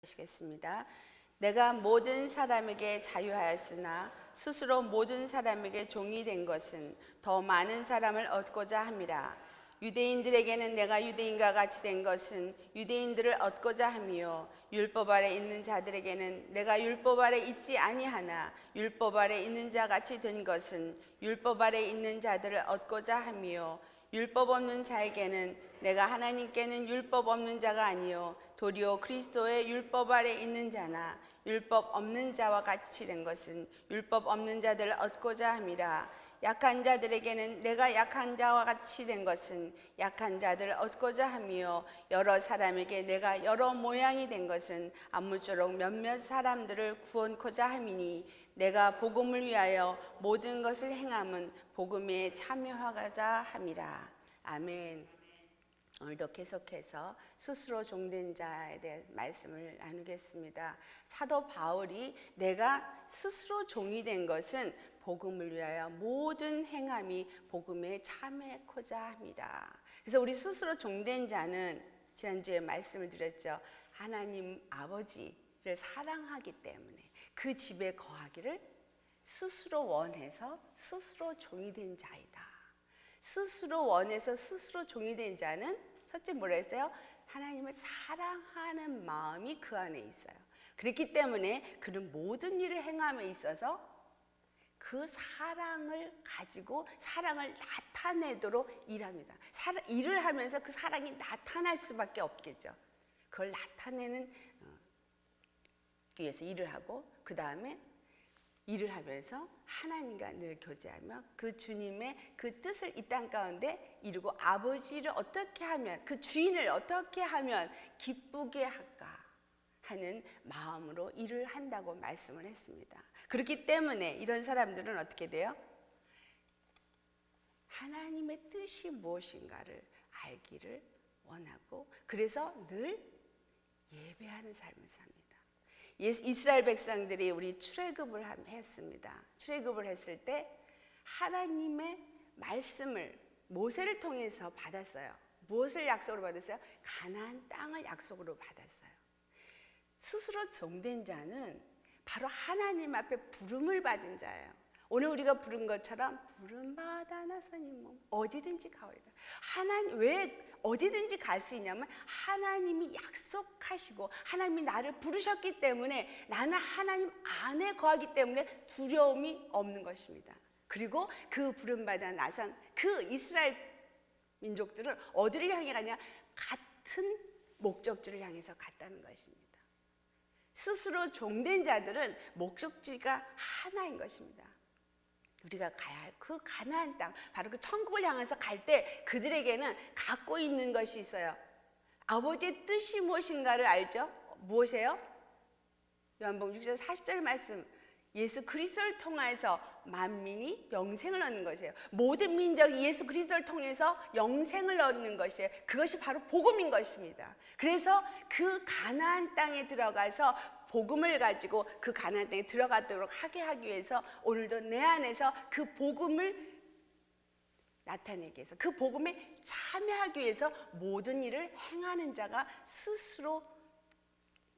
하시겠습니다. 내가 모든 사람에게 자유하였으나 스스로 모든 사람에게 종이 된 것은 더 많은 사람을 얻고자 함이라. 유대인들에게는 내가 유대인과 같이 된 것은 유대인들을 얻고자 함이요 율법 아래 있는 자들에게는 내가 율법 아래 있지 아니하나 율법 아래 있는 자 같이 된 것은 율법 아래 있는 자들을 얻고자 함이요 율법 없는 자에게는 내가 하나님께는 율법 없는 자가 아니요 도리어 그리스도의 율법 아래 있는 자나 율법 없는 자와 같이 된 것은 율법 없는 자들을 얻고자 함이라. 약한 자들에게는 내가 약한 자와 같이 된 것은 약한 자들을 얻고자 함이요 여러 사람에게 내가 여러 모양이 된 것은 아무쪼록 몇몇 사람들을 구원코자 함이니 내가 복음을 위하여 모든 것을 행함은 복음에 참여하고자 함이라. 아멘. 오늘도 계속해서 스스로 종된 자에 대해 말씀을 나누겠습니다. 사도 바울이 내가 스스로 종이 된 것은 복음을 위하여 모든 행함이 복음에 참여하고자 합니다. 그래서 우리 스스로 종된 자는 지난주에 말씀을 드렸죠. 하나님 아버지를 사랑하기 때문에 그 집에 거하기를 스스로 원해서 스스로 종이 된 자이다. 스스로 원해서 스스로 종이 된 자는 첫째 뭐라 했어요? 하나님을 사랑하는 마음이 그 안에 있어요. 그렇기 때문에 그는 모든 일을 행함에 있어서 그 사랑을 가지고 사랑을 나타내도록 일합니다. 일을 하면서 그 사랑이 나타날 수밖에 없겠죠. 그걸 나타내는 위해서 일을 하고 그 다음에 일을 하면서 하나님과 늘 교제하며 그 주님의 그 뜻을 이 땅 가운데 이루고 아버지를 어떻게 하면 그 주인을 어떻게 하면 기쁘게 할까 하는 마음으로 일을 한다고 말씀을 했습니다. 그렇기 때문에 이런 사람들은 어떻게 돼요? 하나님의 뜻이 무엇인가를 알기를 원하고 그래서 늘 예배하는 삶을 삽니다. 이스라엘 백성들이 우리 출애굽을 했습니다. 출애굽을 했을 때 하나님의 말씀을 모세를 통해서 받았어요. 무엇을 약속으로 받았어요? 가나안 땅을 약속으로 받았어요. 스스로 종된 자는 바로 하나님 앞에 부름을 받은 자예요. 오늘 우리가 부른 것처럼 부름받아 나서니 뭐 어디든지 가오리다. 하나님 왜 어디든지 갈 수 있냐면 하나님이 약속하시고 하나님이 나를 부르셨기 때문에 나는 하나님 안에 거하기 때문에 두려움이 없는 것입니다. 그리고 그 부름받아 나선 그 이스라엘 민족들은 어디를 향해 가냐? 같은 목적지를 향해서 갔다는 것입니다. 스스로 종된 자들은 목적지가 하나인 것입니다. 우리가 가야 할 그 가나안 땅, 바로 그 천국을 향해서 갈 때 그들에게는 갖고 있는 것이 있어요. 아버지의 뜻이 무엇인가를 알죠? 무엇이에요? 요한복음 6장 40절 말씀, 예수 그리스도를 통해서 만민이 영생을 얻는 것이에요. 모든 민족이 예수 그리스도를 통해서 영생을 얻는 것이에요. 그것이 바로 복음인 것입니다. 그래서 그 가나안 땅에 들어가서 복음을 가지고 그 가나안 땅에 들어가도록 하게 하기 위해서 오늘도 내 안에서 그 복음을 나타내기 위해서 그 복음에 참여하기 위해서 모든 일을 행하는 자가 스스로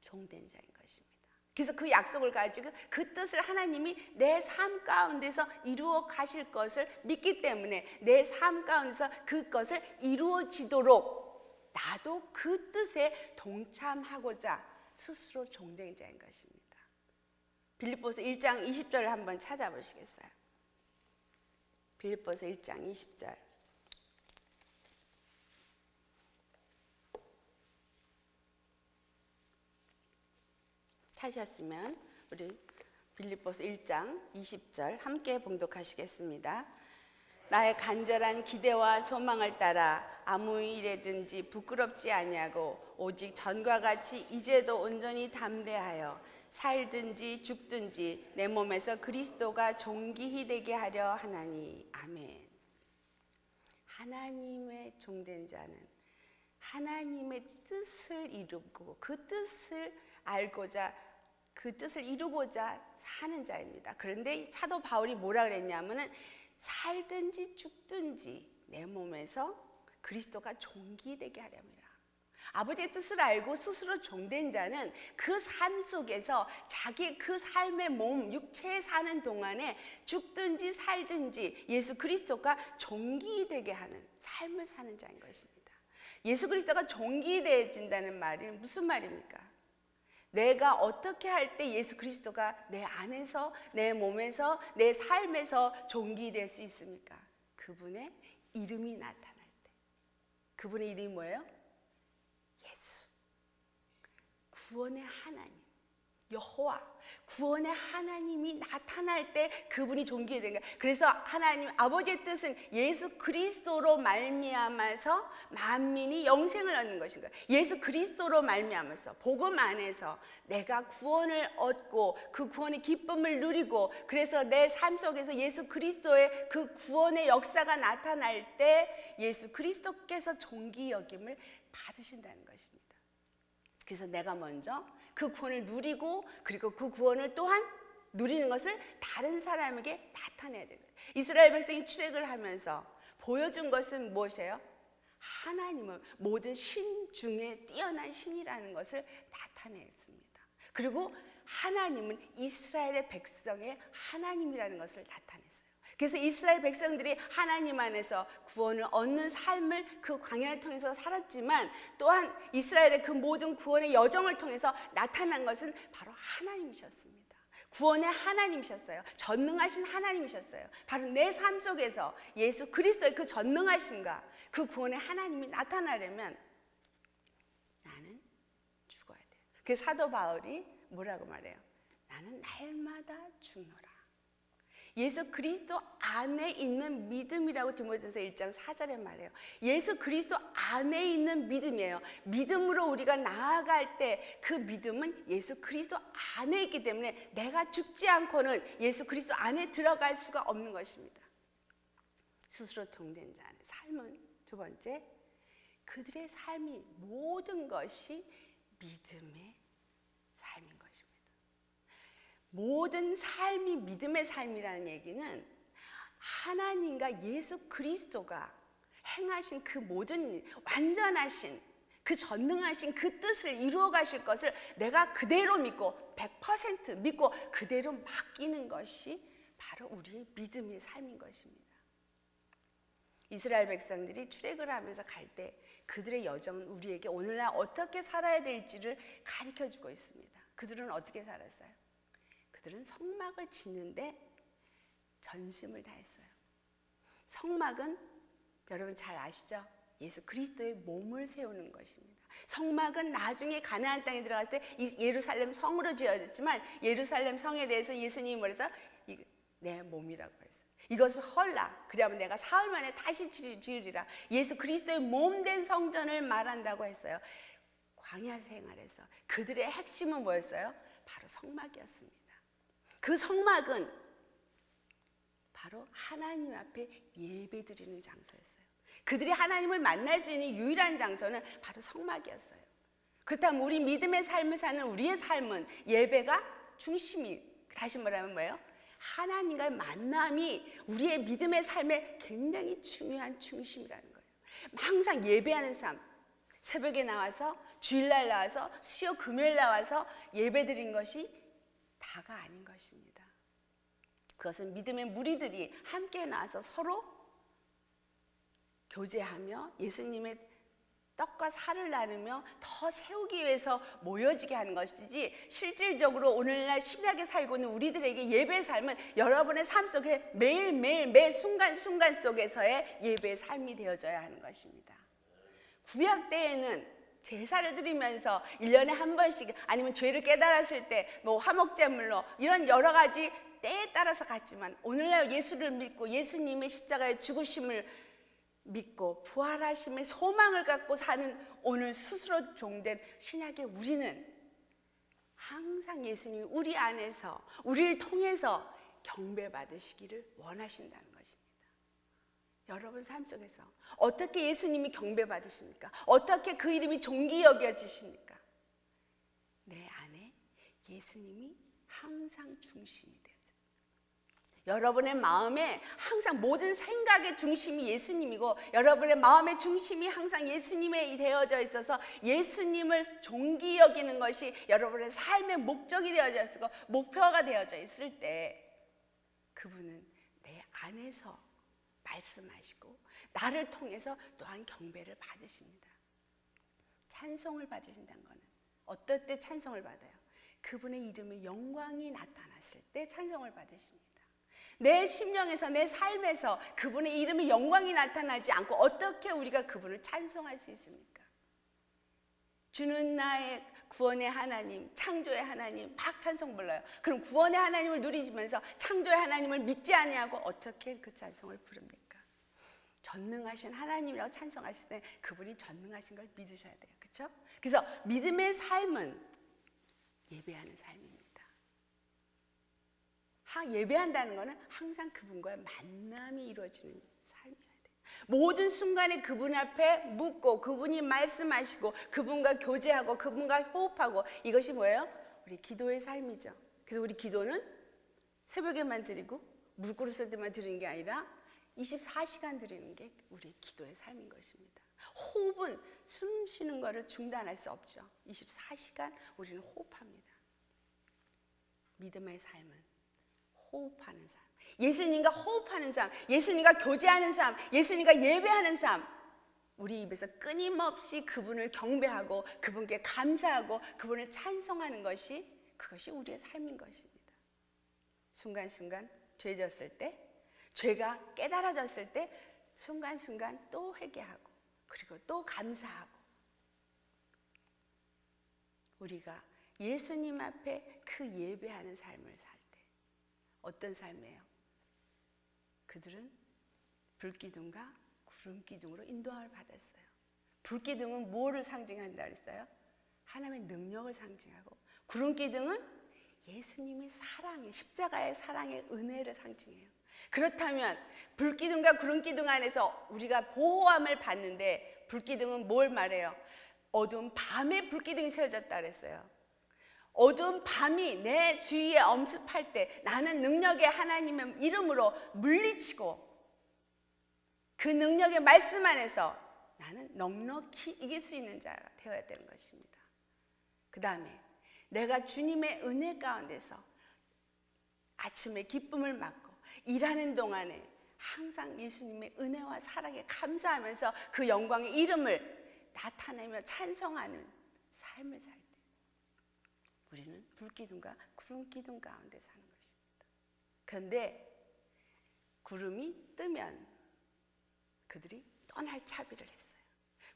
종된 자인 것입니다. 그래서 그 약속을 가지고 그 뜻을 하나님이 내 삶 가운데서 이루어 가실 것을 믿기 때문에 내 삶 가운데서 그것을 이루어지도록 나도 그 뜻에 동참하고자 스스로 종된 자인 것입니다. 빌립보서 1장 20절을 한번 찾아보시겠어요? 빌립보서 1장 20절. 찾으셨으면 우리 빌립보서 1장 20절 함께 봉독하시겠습니다. 나의 간절한 기대와 소망을 따라 아무 일에든지 부끄럽지 아니하고 오직 전과 같이 이제도 온전히 담대하여 살든지 죽든지 내 몸에서 그리스도가 존귀히 되게 하려 하나니. 아멘. 하나님의 종된 자는 하나님의 뜻을 이루고 그 뜻을 알고자 그 뜻을 이루고자 사는 자입니다. 그런데 사도 바울이 뭐라 그랬냐면은 살든지 죽든지 내 몸에서 그리스도가 존귀되게 하렵니다. 아버지의 뜻을 알고 스스로 종된 자는 그 삶 속에서 자기 그 삶의 몸, 육체에 사는 동안에 죽든지 살든지 예수 그리스도가 종기되게 하는 삶을 사는 자인 것입니다. 예수 그리스도가 종기되어진다는 말이 무슨 말입니까? 내가 어떻게 할 때 예수 그리스도가 내 안에서, 내 몸에서, 내 삶에서 종기될 수 있습니까? 그분의 이름이 나타날 때. 그분의 이름이 뭐예요? 예수. 구원의 하나님, 여호와, 구원의 하나님이 나타날 때 그분이 존귀되는 거예요. 그래서 하나님 아버지의 뜻은 예수 그리스도로 말미암아서 만민이 영생을 얻는 것인 거예요. 예수 그리스도로 말미암아서 복음 안에서 내가 구원을 얻고 그 구원의 기쁨을 누리고, 그래서 내 삶 속에서 예수 그리스도의 그 구원의 역사가 나타날 때 예수 그리스도께서 존귀 여김을 받으신다는 것입니다. 그래서 내가 먼저 그 구원을 누리고, 그리고 그 구원을 또한 누리는 것을 다른 사람에게 나타내야 됩니다. 이스라엘 백성이 출애굽을 하면서 보여준 것은 무엇이에요? 하나님은 모든 신 중에 뛰어난 신이라는 것을 나타냈습니다. 그리고 하나님은 이스라엘의 백성의 하나님이라는 것을 나타냈어요. 그래서 이스라엘 백성들이 하나님 안에서 구원을 얻는 삶을 그 광야를 통해서 살았지만, 또한 이스라엘의 그 모든 구원의 여정을 통해서 나타난 것은 바로 하나님이셨습니다. 구원의 하나님이셨어요. 전능하신 하나님이셨어요. 바로 내 삶 속에서 예수 그리스도의 그 전능하심과 그 구원의 하나님이 나타나려면 나는 죽어야 돼요. 그래서 사도 바울이 뭐라고 말해요? 나는 날마다 죽노라. 예수 그리스도 안에 있는 믿음이라고 디모데전서 1장 4절에 말해요. 예수 그리스도 안에 있는 믿음이에요. 믿음으로 우리가 나아갈 때 그 믿음은 예수 그리스도 안에 있기 때문에 내가 죽지 않고는 예수 그리스도 안에 들어갈 수가 없는 것입니다. 스스로 종된 자 안의 삶은 두 번째, 그들의 삶이 모든 것이 믿음의 삶인 것입니다. 모든 삶이 믿음의 삶이라는 얘기는 하나님과 예수 그리스도가 행하신 그 모든 완전하신 그 전능하신 그 뜻을 이루어 가실 것을 내가 그대로 믿고 100% 믿고 그대로 맡기는 것이 바로 우리의 믿음의 삶인 것입니다. 이스라엘 백성들이 출애굽을 하면서 갈 때 그들의 여정은 우리에게 오늘날 어떻게 살아야 될지를 가르쳐주고 있습니다. 그들은 어떻게 살았어요? 그들은 성막을 짓는데 전심을 다했어요. 성막은 여러분 잘 아시죠? 예수 그리스도의 몸을 세우는 것입니다. 성막은 나중에 가나안 땅에 들어갔을 때 예루살렘 성으로 지어졌지만, 예루살렘 성에 대해서 예수님이 뭐래서 내 몸이라고 했어요. 이것을 헐라, 그러면 내가 사흘 만에 다시 지으리라. 예수 그리스도의 몸된 성전을 말한다고 했어요. 광야 생활에서 그들의 핵심은 뭐였어요? 바로 성막이었습니다. 그 성막은 바로 하나님 앞에 예배드리는 장소였어요. 그들이 하나님을 만날 수 있는 유일한 장소는 바로 성막이었어요. 그렇다면 우리 믿음의 삶을 사는 우리의 삶은 예배가 중심이, 다시 말하면 뭐예요? 하나님과의 만남이 우리의 믿음의 삶에 굉장히 중요한 중심이라는 거예요. 항상 예배하는 삶, 새벽에 나와서 주일날 나와서 수요 금요일 나와서 예배드린 것이 다가 아닌 것입니다. 그것은 믿음의 무리들이 함께 나와서 서로 교제하며 예수님의 떡과 살을 나누며 더 세우기 위해서 모여지게 하는 것이지, 실질적으로 오늘날 신약에 살고 있는 우리들에게 예배의 삶은 여러분의 삶 속에 매일매일 매 순간순간 속에서의 예배의 삶이 되어져야 하는 것입니다. 구약 때에는 제사를 드리면서 1년에 한 번씩, 아니면 죄를 깨달았을 때 뭐 화목제물로, 이런 여러 가지 때에 따라서 갔지만, 오늘날 예수를 믿고 예수님의 십자가의 죽으심을 믿고 부활하심의 소망을 갖고 사는 오늘 스스로 종된 신약의 우리는 항상 예수님이 우리 안에서 우리를 통해서 경배받으시기를 원하신다는 것입니다. 여러분 삶 속에서 어떻게 예수님이 경배받으십니까? 어떻게 그 이름이 존귀 여겨지십니까? 내 안에 예수님이 항상 중심이 되어져. 여러분의 마음에 항상 모든 생각의 중심이 예수님이고 여러분의 마음의 중심이 항상 예수님에 되어져 있어서 예수님을 존귀 여기는 것이 여러분의 삶의 목적이 되어져 있고 목표가 되어져 있을 때 그분은 내 안에서 말씀하시고 나를 통해서 또한 경배를 받으십니다. 찬송을 받으신다는 것은 어떨 때 찬송을 받아요? 그분의 이름의 영광이 나타났을 때 찬송을 받으십니다. 내 심령에서 내 삶에서 그분의 이름의 영광이 나타나지 않고 어떻게 우리가 그분을 찬송할 수 있습니까? 주는 나의 구원의 하나님, 창조의 하나님 막 찬송 불러요. 그럼 구원의 하나님을 누리면서 창조의 하나님을 믿지 아니하고 어떻게 그 찬송을 부릅니까? 전능하신 하나님이라고 찬송하실 때 그분이 전능하신 걸 믿으셔야 돼요. 그렇죠? 그래서 믿음의 삶은 예배하는 삶입니다. 예배한다는 것은 항상 그분과의 만남이 이루어지는 삶이어야 돼요. 모든 순간에 그분 앞에 묻고 그분이 말씀하시고 그분과 교제하고 그분과 호흡하고 이것이 뭐예요? 우리 기도의 삶이죠. 그래서 우리 기도는 새벽에만 드리고 물 끓였을 때만 드리는 게 아니라 24시간 드리는 게 우리 기도의 삶인 것입니다. 호흡은 숨 쉬는 것을 중단할 수 없죠. 24시간 우리는 호흡합니다. 믿음의 삶은 호흡하는 삶, 예수님과 호흡하는 삶, 예수님과 교제하는 삶, 예수님과 예배하는 삶, 우리 입에서 끊임없이 그분을 경배하고 그분께 감사하고 그분을 찬송하는 것이 그것이 우리의 삶인 것입니다. 순간순간 죄 졌을 때, 죄가 깨달아졌을 때 순간순간 또 회개하고 그리고 또 감사하고 우리가 예수님 앞에 그 예배하는 삶을 살 때 어떤 삶이에요? 그들은 불기둥과 구름기둥으로 인도함을 받았어요. 불기둥은 뭐를 상징한다 그랬어요? 하나님의 능력을 상징하고 구름기둥은 예수님의 사랑의 십자가의 사랑의 은혜를 상징해요. 그렇다면 불기둥과 구름기둥 안에서 우리가 보호함을 받는데 불기둥은 뭘 말해요? 어두운 밤에 불기둥이 세워졌다 그랬어요. 어두운 밤이 내 주위에 엄습할 때 나는 능력의 하나님의 이름으로 물리치고 그 능력의 말씀 안에서 나는 넉넉히 이길 수 있는 자가 되어야 되는 것입니다. 그 다음에 내가 주님의 은혜 가운데서 아침에 기쁨을 맞고 일하는 동안에 항상 예수님의 은혜와 사랑에 감사하면서 그 영광의 이름을 나타내며 찬송하는 삶을 살 때 우리는 불기둥과 구름기둥 가운데 사는 것입니다. 그런데 구름이 뜨면 그들이 떠날 차비를 했어요.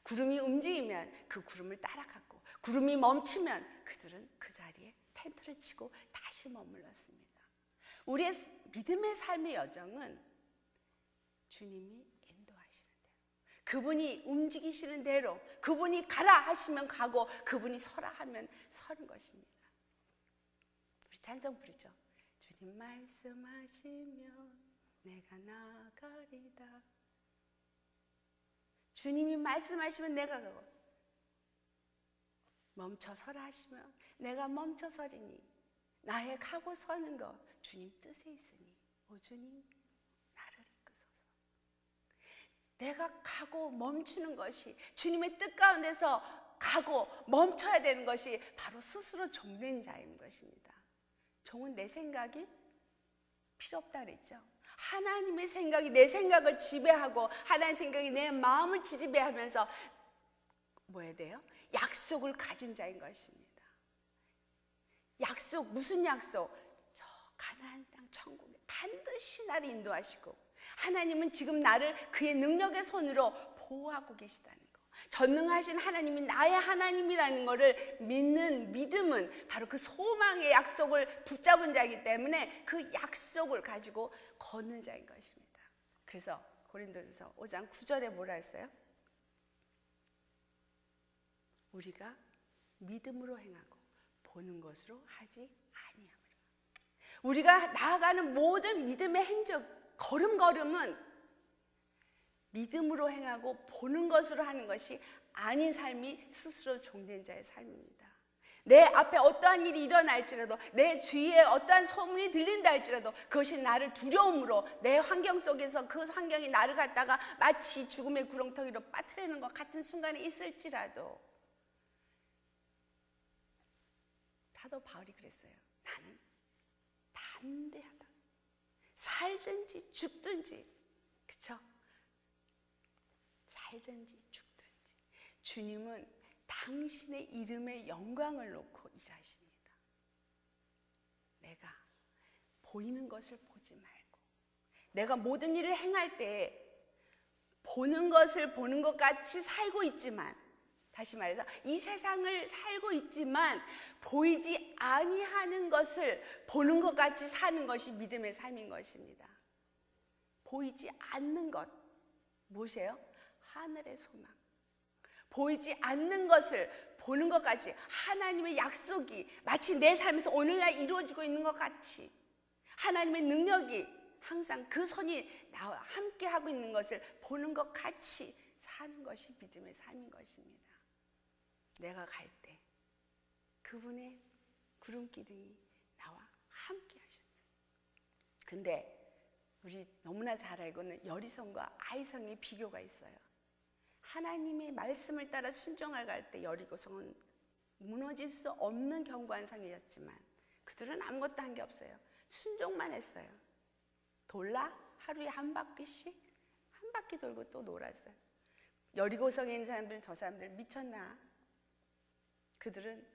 구름이 움직이면 그 구름을 따라갔고 구름이 멈추면 그들은 그 자리에 텐트를 치고 다시 머물렀습니다. 우리의 믿음의 삶의 여정은 주님이 인도하시는 대로 그분이 움직이시는 대로 그분이 가라 하시면 가고 그분이 서라 하면 서는 것입니다. 우리 찬송 부르죠. 주님 말씀하시면 내가 나가리다. 주님이 말씀하시면 내가 가고 멈춰서라 하시면 내가 멈춰서리니 나의 가고 서는 것 주님 뜻에 있으니 오 주님 나를 이끄소서. 내가 가고 멈추는 것이 주님의 뜻 가운데서 가고 멈춰야 되는 것이 바로 스스로 종된 자인 것입니다. 종은 내 생각이 필요 없다 그랬죠. 하나님의 생각이 내 생각을 지배하고 하나님의 생각이 내 마음을 지배하면서 뭐 해야 돼요? 약속을 가진 자인 것입니다. 약속, 무슨 약속? 저 가나안 땅 천국에 반드시 나를 인도하시고 하나님은 지금 나를 그의 능력의 손으로 보호하고 계시다는 거. 전능하신 하나님이 나의 하나님이라는 것을 믿는 믿음은 바로 그 소망의 약속을 붙잡은 자이기 때문에 그 약속을 가지고 걷는 자인 것입니다. 그래서 고린도전서 5장 9절에 뭐라 했어요? 우리가 믿음으로 행하고 보는 것으로 하지 아니함이라. 우리가 나아가는 모든 믿음의 행적 걸음걸음은 믿음으로 행하고 보는 것으로 하는 것이 아닌 삶이 스스로 종된 자의 삶입니다. 내 앞에 어떠한 일이 일어날지라도, 내 주위에 어떠한 소문이 들린다 할지라도 그것이 나를 두려움으로, 내 환경 속에서 그 환경이 나를 갖다가 마치 죽음의 구렁텅이로 빠뜨리는 것 같은 순간이 있을지라도, 사도 바울이 그랬어요. 나는 담대하다. 살든지 죽든지, 그쵸? 살든지 죽든지 주님은 당신의 이름의 영광을 놓고 일하십니다. 내가 보이는 것을 보지 말고, 내가 모든 일을 행할 때 보는 것을 보는 것 같이 살고 있지만, 다시 말해서 이 세상을 살고 있지만 보이지 아니하는 것을 보는 것 같이 사는 것이 믿음의 삶인 것입니다. 보이지 않는 것, 무엇이에요? 하늘의 소망. 보이지 않는 것을 보는 것 같이, 하나님의 약속이 마치 내 삶에서 오늘날 이루어지고 있는 것 같이, 하나님의 능력이 항상 그 손이 나와 함께 하고 있는 것을 보는 것 같이 사는 것이 믿음의 삶인 것입니다. 내가 갈 때 그분의 구름 기둥이 나와 함께 하십니다. 근데 우리 너무나 잘 알고 있는 여리성과 아이성의 비교가 있어요. 하나님의 말씀을 따라 순종해갈 때 여리고성은 무너질 수 없는 견고한 성이었지만 그들은 아무것도 한 게 없어요. 순종만 했어요. 돌라 하루에 한 바퀴씩 한 바퀴 돌고 또 놀았어요. 여리고성에 있는 사람들은 저 사람들 미쳤나? 그들은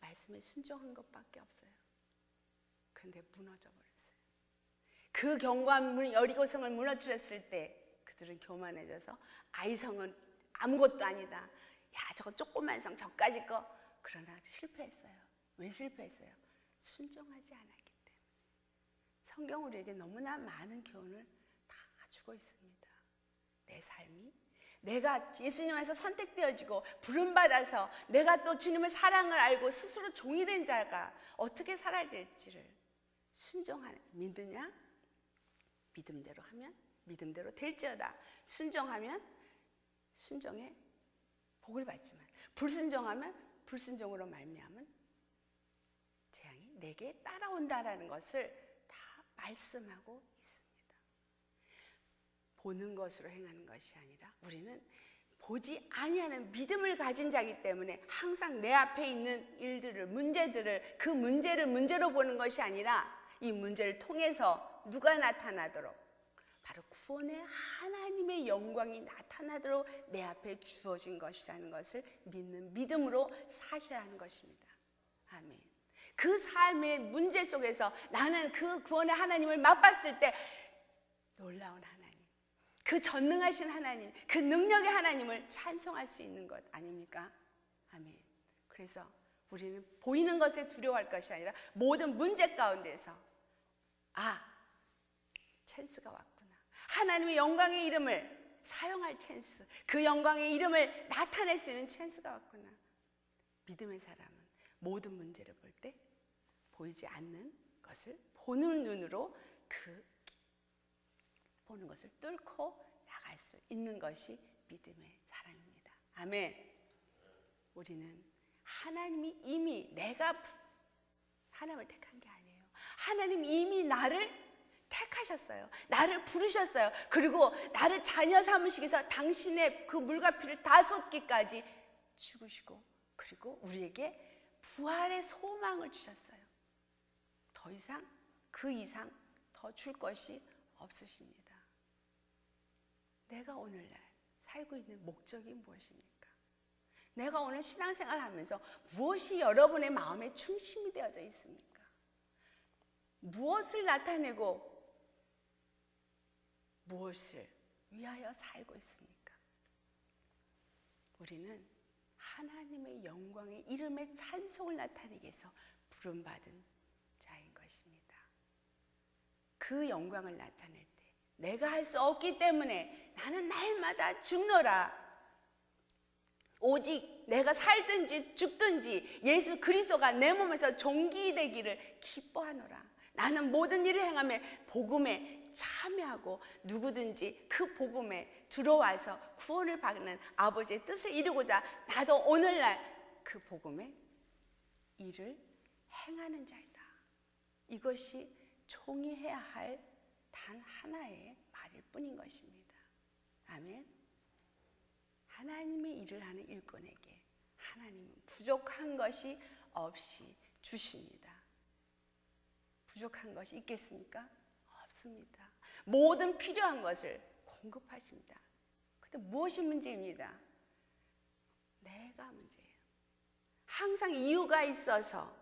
말씀에 순종한 것밖에 없어요. 근데 무너져 버렸어요. 그 견고한 여리고성을 무너뜨렸을 때 그들은 교만해져서 아이성은 아무것도 아니다. 야, 저거 조그만 성 저까지 거. 그러나 실패했어요. 왜 실패했어요? 순종하지 않았기 때문에. 성경 우리에게 너무나 많은 교훈을 다 주고 있습니다. 내 삶이, 내가 예수님 안에서 선택되어지고 부름받아서 내가 또 주님의 사랑을 알고 스스로 종이 된 자가 어떻게 살아야 될지를 순종하는, 믿느냐? 믿음대로 하면 믿음대로 될지어다. 순종하면 순종에 복을 받지만, 불순종하면 불순종으로 말미암은 재앙이 내게 따라온다라는 것을 다 말씀하고 있습니다. 보는 것으로 행하는 것이 아니라 우리는 보지 아니하는 믿음을 가진 자이기 때문에 항상 내 앞에 있는 일들을, 문제들을, 그 문제를 문제로 보는 것이 아니라 이 문제를 통해서 누가 나타나도록, 바로 구원의 하나님의 영광이 나타나도록 내 앞에 주어진 것이라는 것을 믿는 믿음으로 사셔야 하는 것입니다. 아멘. 그 삶의 문제 속에서 나는 그 구원의 하나님을 맛봤을 때 놀라운 하나님, 그 전능하신 하나님, 그 능력의 하나님을 찬송할 수 있는 것 아닙니까? 아멘. 그래서 우리는 보이는 것에 두려워할 것이 아니라 모든 문제 가운데서 찬스가 왔구나. 하나님의 영광의 이름을 사용할 찬스, 그 영광의 이름을 나타낼 수 있는 찬스가 왔구나. 믿음의 사람은 모든 문제를 볼 때 보이지 않는 것을 보는 눈으로 그 보는 것을 뚫고 나갈 수 있는 것이 믿음의 사람입니다. 아멘. 우리는 하나님이 이미 하나님을 택한 게 아니에요. 하나님 이미 나를 택하셨어요. 나를 부르셨어요. 그리고 나를 자녀 삼으시기 위해서 당신의 그 물과 피를 다 쏟기까지 죽으시고, 그리고 우리에게 부활의 소망을 주셨어요. 더 이상, 그 이상 더 줄 것이 없으십니다. 내가 오늘날 살고 있는 목적이 무엇입니까? 내가 오늘 신앙생활을 하면서 무엇이 여러분의 마음에 중심이 되어져 있습니까? 무엇을 나타내고 무엇을 위하여 살고 있습니까? 우리는 하나님의 영광의 이름의 찬송을 나타내기 위해서 부름받은 자인 것입니다. 그 영광을 나타낼 때 내가 할 수 없기 때문에 나는 날마다 죽노라. 오직 내가 살든지 죽든지 예수 그리스도가 내 몸에서 종기되기를 기뻐하노라. 나는 모든 일을 행하며 복음에 참여하고 누구든지 그 복음에 들어와서 구원을 받는 아버지의 뜻을 이루고자 나도 오늘날 그 복음에 일을 행하는 자이다. 이것이 종이 해야 할 단 하나의 말일 뿐인 것입니다. 아멘. 하나님의 일을 하는 일꾼에게 하나님은 부족한 것이 없이 주십니다. 부족한 것이 있겠습니까? 없습니다. 모든 필요한 것을 공급하십니다. 근데 무엇이 문제입니다? 내가 문제예요. 항상 이유가 있어서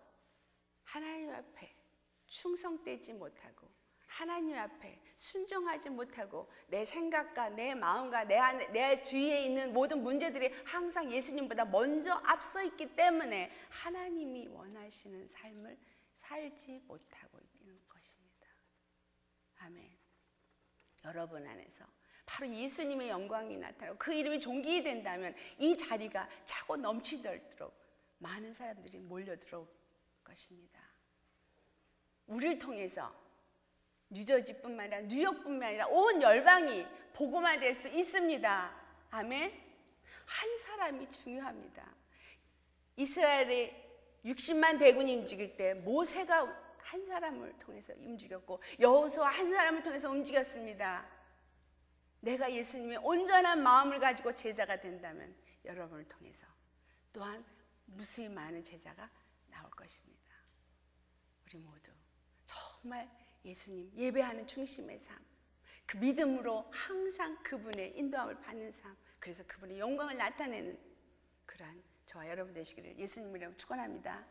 하나님 앞에 충성되지 못하고 하나님 앞에 순종하지 못하고 내 생각과 내 마음과 내 주위에 있는 모든 문제들이 항상 예수님보다 먼저 앞서 있기 때문에 하나님이 원하시는 삶을 살지 못하고 있는 것입니다. 아멘. 여러분 안에서 바로 예수님의 영광이 나타나고 그 이름이 존귀히 된다면 이 자리가 차고 넘치도록 많은 사람들이 몰려들어올 것입니다. 우리를 통해서 뉴저지뿐만 아니라 뉴욕뿐만 아니라 온 열방이 복음화 될 수 있습니다. 아멘. 한 사람이 중요합니다. 이스라엘의 60만 대군이 움직일 때 모세가 한 사람을 통해서 움직였고 여호수아 한 사람을 통해서 움직였습니다. 내가 예수님의 온전한 마음을 가지고 제자가 된다면 여러분을 통해서 또한 무수히 많은 제자가 나올 것입니다. 우리 모두 정말 예수님 예배하는 중심의 삶, 그 믿음으로 항상 그분의 인도함을 받는 삶, 그래서 그분의 영광을 나타내는 그러한 저와 여러분 되시기를 예수님 이름으로 축원합니다.